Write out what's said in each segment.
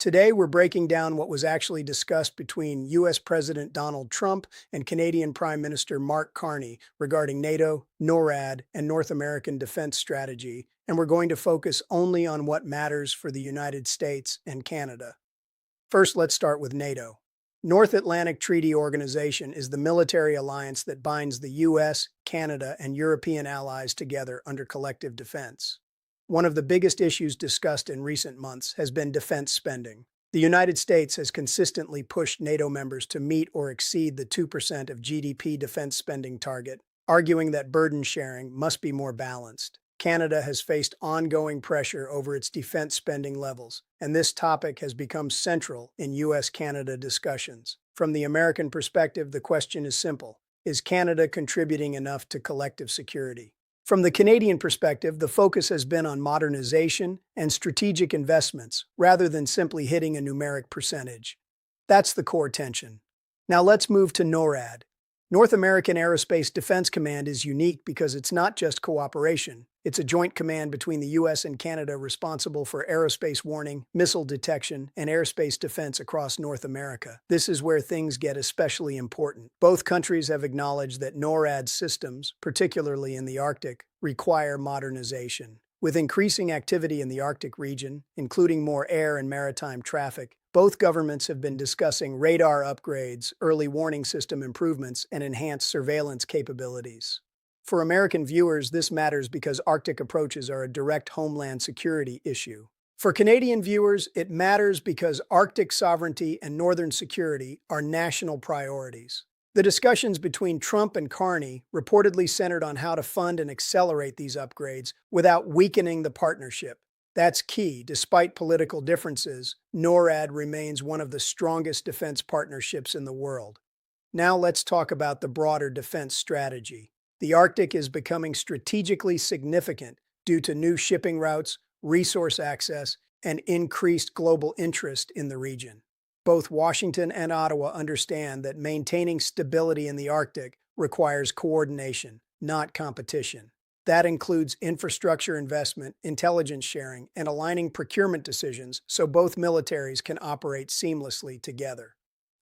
Today, we're breaking down what was actually discussed between U.S. President Donald Trump and Canadian Prime Minister Mark Carney regarding NATO, NORAD, and North American defense strategy, and we're going to focus only on what matters for the United States and Canada. First, let's start with NATO. North Atlantic Treaty Organization is the military alliance that binds the U.S., Canada, and European allies together under collective defense. One of the biggest issues discussed in recent months has been defense spending. The United States has consistently pushed NATO members to meet or exceed the 2% of GDP defense spending target, arguing that burden sharing must be more balanced. Canada has faced ongoing pressure over its defense spending levels, and this topic has become central in U.S.-Canada discussions. From the American perspective, the question is simple: is Canada contributing enough to collective security? From the Canadian perspective, the focus has been on modernization and strategic investments, rather than simply hitting a numeric percentage. That's the core tension. Now let's move to NORAD. North American Aerospace Defense Command is unique because it's not just cooperation. It's a joint command between the U.S. and Canada responsible for aerospace warning, missile detection, and airspace defense across North America. This is where things get especially important. Both countries have acknowledged that NORAD systems, particularly in the Arctic, require modernization. With increasing activity in the Arctic region, including more air and maritime traffic, both governments have been discussing radar upgrades, early warning system improvements, and enhanced surveillance capabilities. For American viewers, this matters because Arctic approaches are a direct homeland security issue. For Canadian viewers, it matters because Arctic sovereignty and northern security are national priorities. The discussions between Trump and Carney reportedly centered on how to fund and accelerate these upgrades without weakening the partnership. That's key. Despite political differences, NORAD remains one of the strongest defense partnerships in the world. Now let's talk about the broader defense strategy. The Arctic is becoming strategically significant due to new shipping routes, resource access, and increased global interest in the region. Both Washington and Ottawa understand that maintaining stability in the Arctic requires coordination, not competition. That includes infrastructure investment, intelligence sharing, and aligning procurement decisions so both militaries can operate seamlessly together.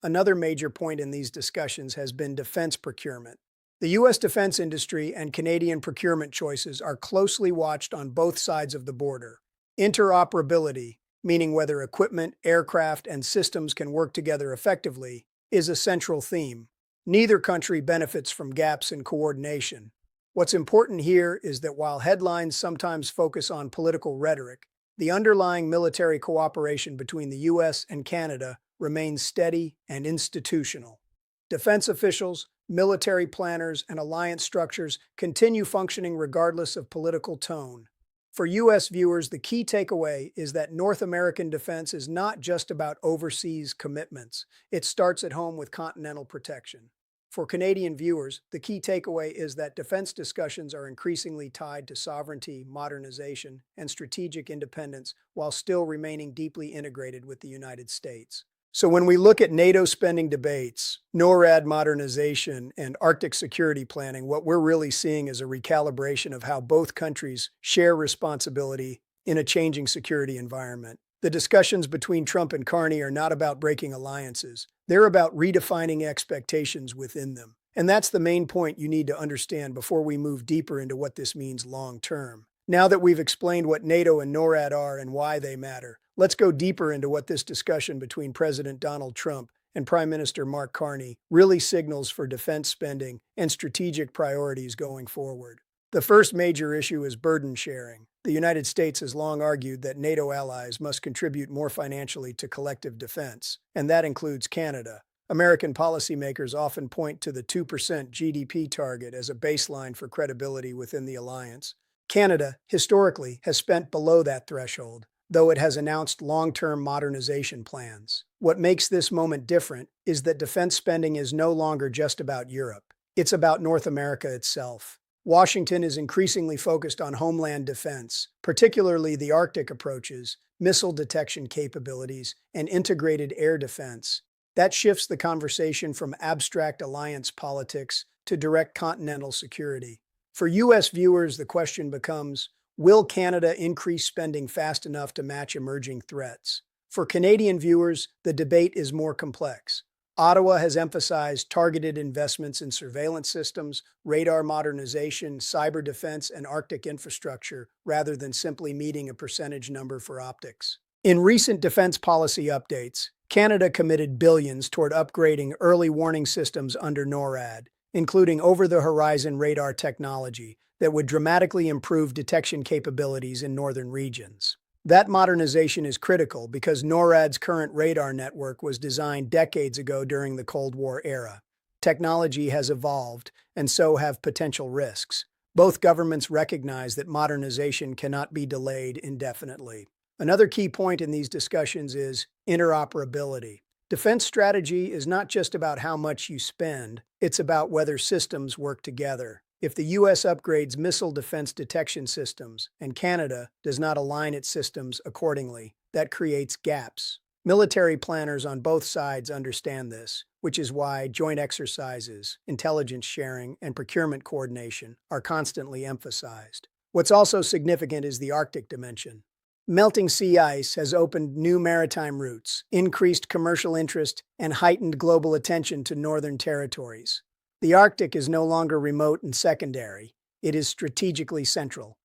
Another major point in these discussions has been defense procurement. The U.S. defense industry and Canadian procurement choices are closely watched on both sides of the border. Interoperability, meaning whether equipment, aircraft, and systems can work together effectively, is a central theme. Neither country benefits from gaps in coordination. What's important here is that while headlines sometimes focus on political rhetoric, the underlying military cooperation between the U.S. and Canada remains steady and institutional. Defense officials, military planners, and alliance structures continue functioning regardless of political tone. For U.S. viewers, the key takeaway is that North American defense is not just about overseas commitments. It starts at home with continental protection. For Canadian viewers, the key takeaway is that defense discussions are increasingly tied to sovereignty, modernization, and strategic independence while still remaining deeply integrated with the United States. So when we look at NATO spending debates, NORAD modernization, and Arctic security planning, what we're really seeing is a recalibration of how both countries share responsibility in a changing security environment. The discussions between Trump and Carney are not about breaking alliances. They're about redefining expectations within them. And that's the main point you need to understand before we move deeper into what this means long term. Now that we've explained what NATO and NORAD are and why they matter, let's go deeper into what this discussion between President Donald Trump and Prime Minister Mark Carney really signals for defense spending and strategic priorities going forward. The first major issue is burden sharing. The United States has long argued that NATO allies must contribute more financially to collective defense, and that includes Canada. American policymakers often point to the 2% GDP target as a baseline for credibility within the alliance. Canada, historically, has spent below that threshold, though it has announced long-term modernization plans. What makes this moment different is that defense spending is no longer just about Europe. It's about North America itself. Washington is increasingly focused on homeland defense, particularly the Arctic approaches, missile detection capabilities, and integrated air defense. That shifts the conversation from abstract alliance politics to direct continental security. For U.S. viewers, the question becomes, will Canada increase spending fast enough to match emerging threats? For Canadian viewers, the debate is more complex. Ottawa has emphasized targeted investments in surveillance systems, radar modernization, cyber defense, and Arctic infrastructure, rather than simply meeting a percentage number for optics. In recent defense policy updates, Canada committed billions toward upgrading early warning systems under NORAD, including over-the-horizon radar technology that would dramatically improve detection capabilities in northern regions. That modernization is critical because NORAD's current radar network was designed decades ago during the Cold War era. Technology has evolved, and so have potential risks. Both governments recognize that modernization cannot be delayed indefinitely. Another key point in these discussions is interoperability. Defense strategy is not just about how much you spend, it's about whether systems work together. If the U.S. upgrades missile defense detection systems and Canada does not align its systems accordingly, that creates gaps. Military planners on both sides understand this, which is why joint exercises, intelligence sharing, and procurement coordination are constantly emphasized. What's also significant is the Arctic dimension. Melting sea ice has opened new maritime routes, increased commercial interest, and heightened global attention to northern territories. The Arctic is no longer remote and secondary. It is strategically central.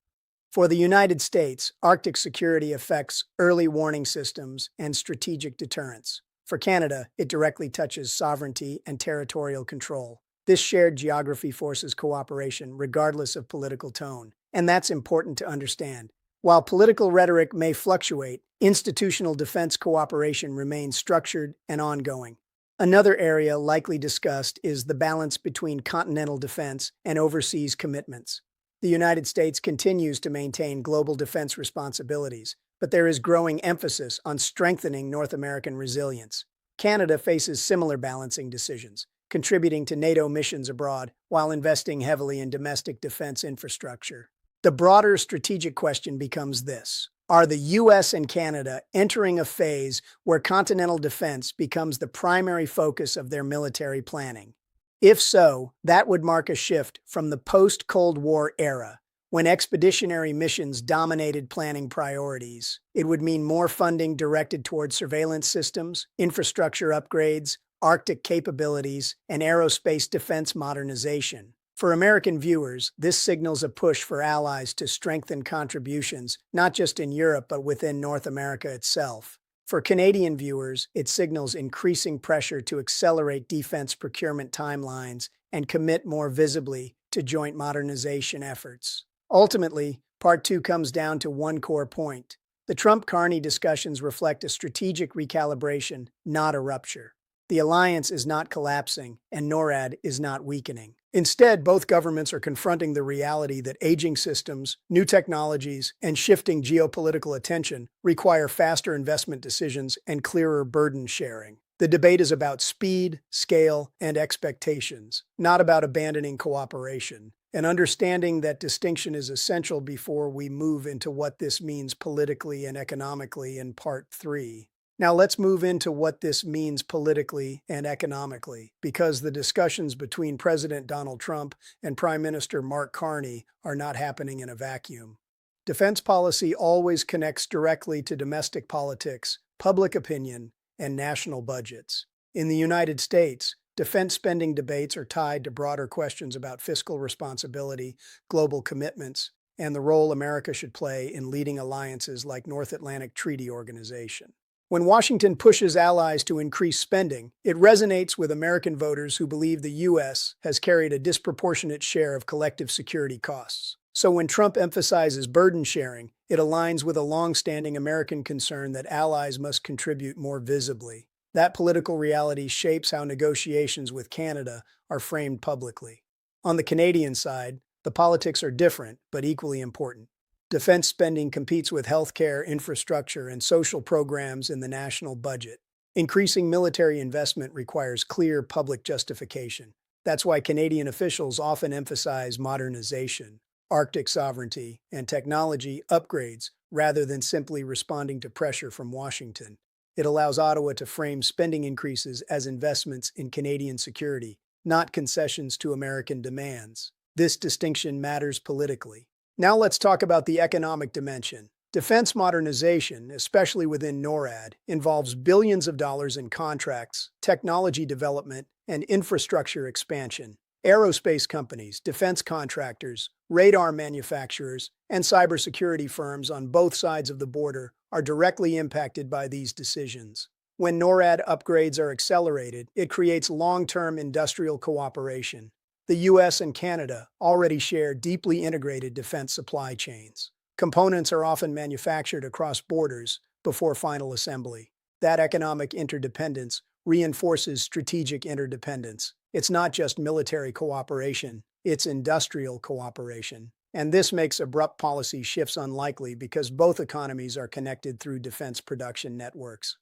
For the United States, Arctic security affects early warning systems and strategic deterrence. For Canada, it directly touches sovereignty and territorial control. This shared geography forces cooperation regardless of political tone, and that's important to understand. While political rhetoric may fluctuate, institutional defense cooperation remains structured and ongoing. Another area likely discussed is the balance between continental defense and overseas commitments. The United States continues to maintain global defense responsibilities, but there is growing emphasis on strengthening North American resilience. Canada faces similar balancing decisions, contributing to NATO missions abroad while investing heavily in domestic defense infrastructure. The broader strategic question becomes this: are the U.S. and Canada entering a phase where continental defense becomes the primary focus of their military planning? If so, that would mark a shift from the post-Cold War era, when expeditionary missions dominated planning priorities. It would mean more funding directed toward surveillance systems, infrastructure upgrades, Arctic capabilities, and aerospace defense modernization. For American viewers, this signals a push for allies to strengthen contributions, not just in Europe but within North America itself. For Canadian viewers, it signals increasing pressure to accelerate defense procurement timelines and commit more visibly to joint modernization efforts. Ultimately, Part 2 comes down to one core point. The Trump-Carney discussions reflect a strategic recalibration, not a rupture. The alliance is not collapsing, and NORAD is not weakening. Instead, both governments are confronting the reality that aging systems, new technologies, and shifting geopolitical attention require faster investment decisions and clearer burden sharing. The debate is about speed, scale, and expectations, not about abandoning cooperation. And understanding that distinction is essential before we move into what this means politically and economically in Part 3. Now let's move into what this means politically and economically, because the discussions between President Donald Trump and Prime Minister Mark Carney are not happening in a vacuum. Defense policy always connects directly to domestic politics, public opinion, and national budgets. In the United States, defense spending debates are tied to broader questions about fiscal responsibility, global commitments, and the role America should play in leading alliances like North Atlantic Treaty Organization. When Washington pushes allies to increase spending, it resonates with American voters who believe the U.S. has carried a disproportionate share of collective security costs. So when Trump emphasizes burden sharing, it aligns with a long-standing American concern that allies must contribute more visibly. That political reality shapes how negotiations with Canada are framed publicly. On the Canadian side, the politics are different, but equally important. Defense spending competes with healthcare, infrastructure, and social programs in the national budget. Increasing military investment requires clear public justification. That's why Canadian officials often emphasize modernization, Arctic sovereignty, and technology upgrades rather than simply responding to pressure from Washington. It allows Ottawa to frame spending increases as investments in Canadian security, not concessions to American demands. This distinction matters politically. Now let's talk about the economic dimension. Defense modernization, especially within NORAD, involves billions of dollars in contracts, technology development, and infrastructure expansion. Aerospace companies, defense contractors, radar manufacturers, and cybersecurity firms on both sides of the border are directly impacted by these decisions. When NORAD upgrades are accelerated, it creates long-term industrial cooperation. The US and Canada already share deeply integrated defense supply chains. Components are often manufactured across borders before final assembly. That economic interdependence reinforces strategic interdependence. It's not just military cooperation, it's industrial cooperation. And this makes abrupt policy shifts unlikely because both economies are connected through defense production networks.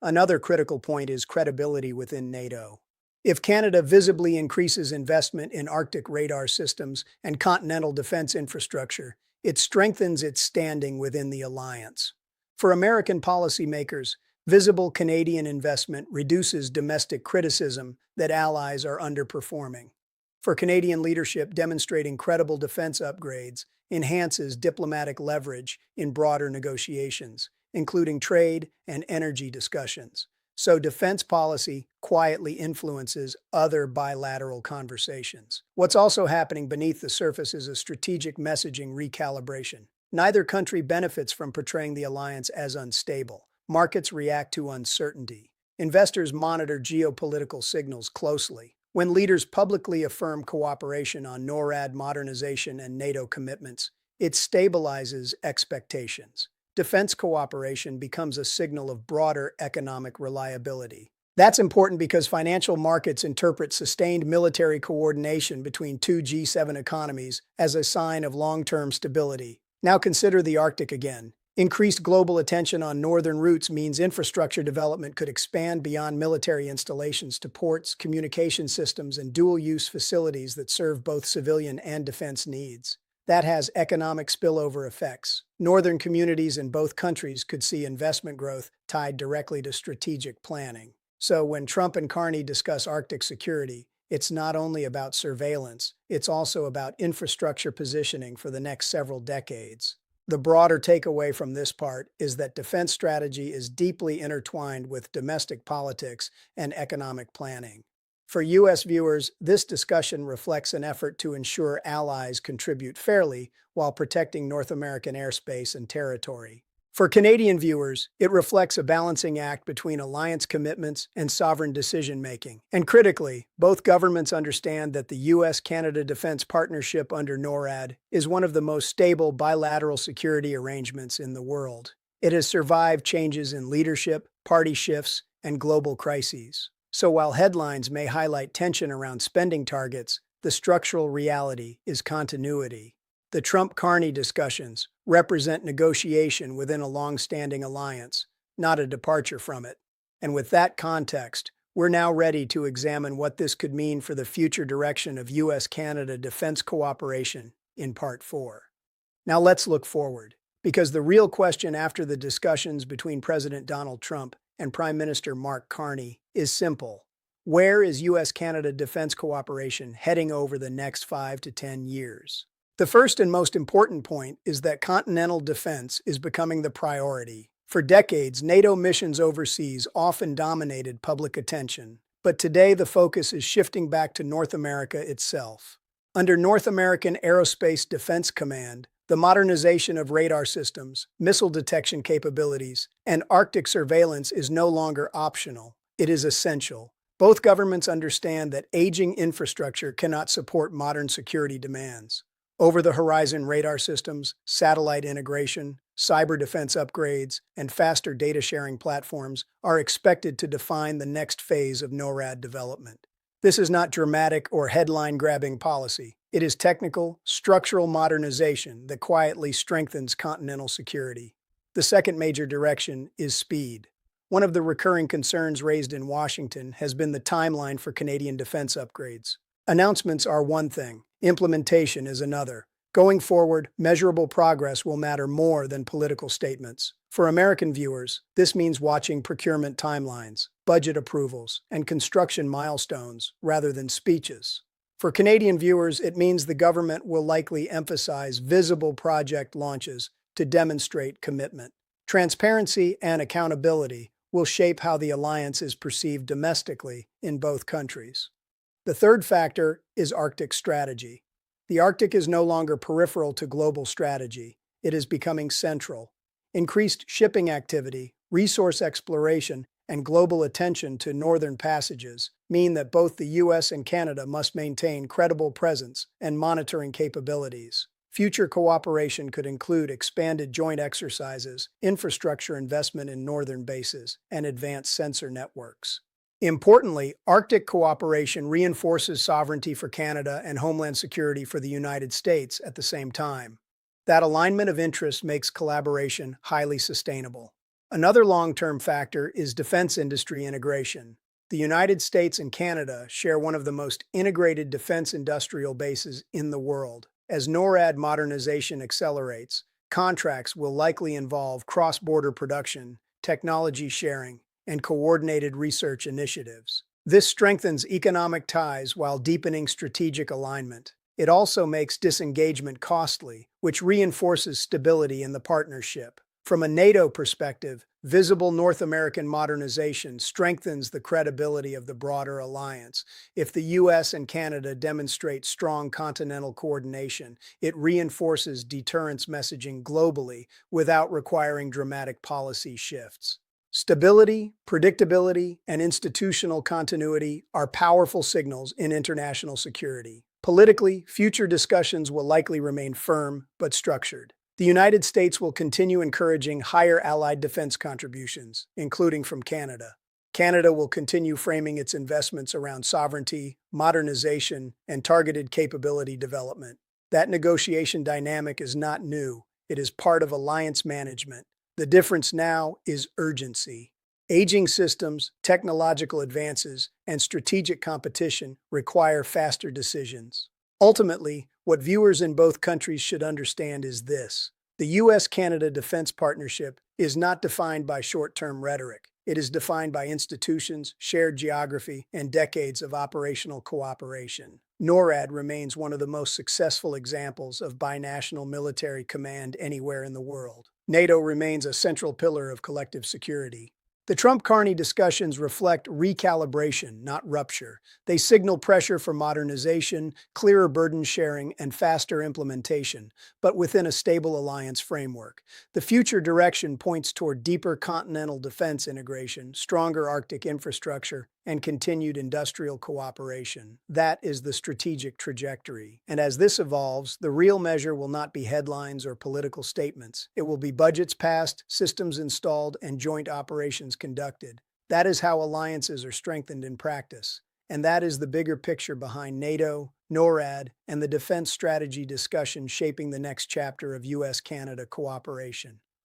Another critical point is credibility within NATO. If Canada visibly increases investment in Arctic radar systems and continental defense infrastructure, it strengthens its standing within the alliance. For American policymakers, visible Canadian investment reduces domestic criticism that allies are underperforming. For Canadian leadership, demonstrating credible defense upgrades enhances diplomatic leverage in broader negotiations, including trade and energy discussions. So defense policy quietly influences other bilateral conversations. What's also happening beneath the surface is a strategic messaging recalibration. Neither country benefits from portraying the alliance as unstable. Markets react to uncertainty. Investors monitor geopolitical signals closely. When leaders publicly affirm cooperation on NORAD modernization and NATO commitments, it stabilizes expectations. Defense cooperation becomes a signal of broader economic reliability. That's important because financial markets interpret sustained military coordination between two G7 economies as a sign of long-term stability. Now consider the Arctic again. Increased global attention on northern routes means infrastructure development could expand beyond military installations to ports, communication systems, and dual-use facilities that serve both civilian and defense needs. That has economic spillover effects. Northern communities in both countries could see investment growth tied directly to strategic planning. So when Trump and Carney discuss Arctic security, it's not only about surveillance, it's also about infrastructure positioning for the next several decades. The broader takeaway from this part is that defense strategy is deeply intertwined with domestic politics and economic planning. For U.S. viewers, this discussion reflects an effort to ensure allies contribute fairly while protecting North American airspace and territory. For Canadian viewers, it reflects a balancing act between alliance commitments and sovereign decision-making. And critically, both governments understand that the U.S.-Canada defense partnership under NORAD is one of the most stable bilateral security arrangements in the world. It has survived changes in leadership, party shifts, and global crises. So while headlines may highlight tension around spending targets, the structural reality is continuity. The Trump-Carney discussions represent negotiation within a long-standing alliance, not a departure from it. And with that context, we're now ready to examine what this could mean for the future direction of U.S.-Canada defense cooperation in Part 4. Now let's look forward, because the real question after the discussions between President Donald Trump and Prime Minister Mark Carney is simple. Where is U.S.-Canada defense cooperation heading over the next 5 to 10 years? The first and most important point is that continental defense is becoming the priority. For decades, NATO missions overseas often dominated public attention, but today the focus is shifting back to North America itself. Under North American Aerospace Defense Command, the modernization of radar systems, missile detection capabilities, and Arctic surveillance is no longer optional. It is essential. Both governments understand that aging infrastructure cannot support modern security demands. Over-the-horizon radar systems, satellite integration, cyber defense upgrades, and faster data-sharing platforms are expected to define the next phase of NORAD development. This is not dramatic or headline-grabbing policy. It is technical, structural modernization that quietly strengthens continental security. The second major direction is speed. One of the recurring concerns raised in Washington has been the timeline for Canadian defense upgrades. Announcements are one thing, implementation is another. Going forward, measurable progress will matter more than political statements. For American viewers, this means watching procurement timelines, budget approvals, and construction milestones rather than speeches. For Canadian viewers, it means the government will likely emphasize visible project launches to demonstrate commitment. Transparency and accountability will shape how the alliance is perceived domestically in both countries. The third factor is Arctic strategy. The Arctic is no longer peripheral to global strategy. It is becoming central. Increased shipping activity, resource exploration, and global attention to northern passages mean that both the U.S. and Canada must maintain credible presence and monitoring capabilities. Future cooperation could include expanded joint exercises, infrastructure investment in northern bases, and advanced sensor networks. Importantly, Arctic cooperation reinforces sovereignty for Canada and homeland security for the United States at the same time. That alignment of interests makes collaboration highly sustainable. Another long-term factor is defense industry integration. The United States and Canada share one of the most integrated defense industrial bases in the world. As NORAD modernization accelerates, contracts will likely involve cross-border production, technology sharing, and coordinated research initiatives. This strengthens economic ties while deepening strategic alignment. It also makes disengagement costly, which reinforces stability in the partnership. From a NATO perspective, visible North American modernization strengthens the credibility of the broader alliance. If the U.S. and Canada demonstrate strong continental coordination, it reinforces deterrence messaging globally without requiring dramatic policy shifts. Stability, predictability, and institutional continuity are powerful signals in international security. Politically, future discussions will likely remain firm but structured. The United States will continue encouraging higher allied defense contributions, including from Canada. Canada will continue framing its investments around sovereignty, modernization, and targeted capability development. That negotiation dynamic is not new. It is part of alliance management. The difference now is urgency. Aging systems, technological advances, and strategic competition require faster decisions. Ultimately, what viewers in both countries should understand is this: the U.S.-Canada defense partnership is not defined by short-term rhetoric. It is defined by institutions, shared geography, and decades of operational cooperation. NORAD remains one of the most successful examples of binational military command anywhere in the world. NATO remains a central pillar of collective security. The Trump-Carney discussions reflect recalibration, not rupture. They signal pressure for modernization, clearer burden sharing, and faster implementation, but within a stable alliance framework. The future direction points toward deeper continental defense integration, stronger Arctic infrastructure, and continued industrial cooperation. That is the strategic trajectory. And as this evolves, the real measure will not be headlines or political statements. It will be budgets passed, systems installed, and joint operations conducted. That is how alliances are strengthened in practice. And that is the bigger picture behind NATO, NORAD, and the defense strategy discussion shaping the next chapter of U.S.-Canada cooperation.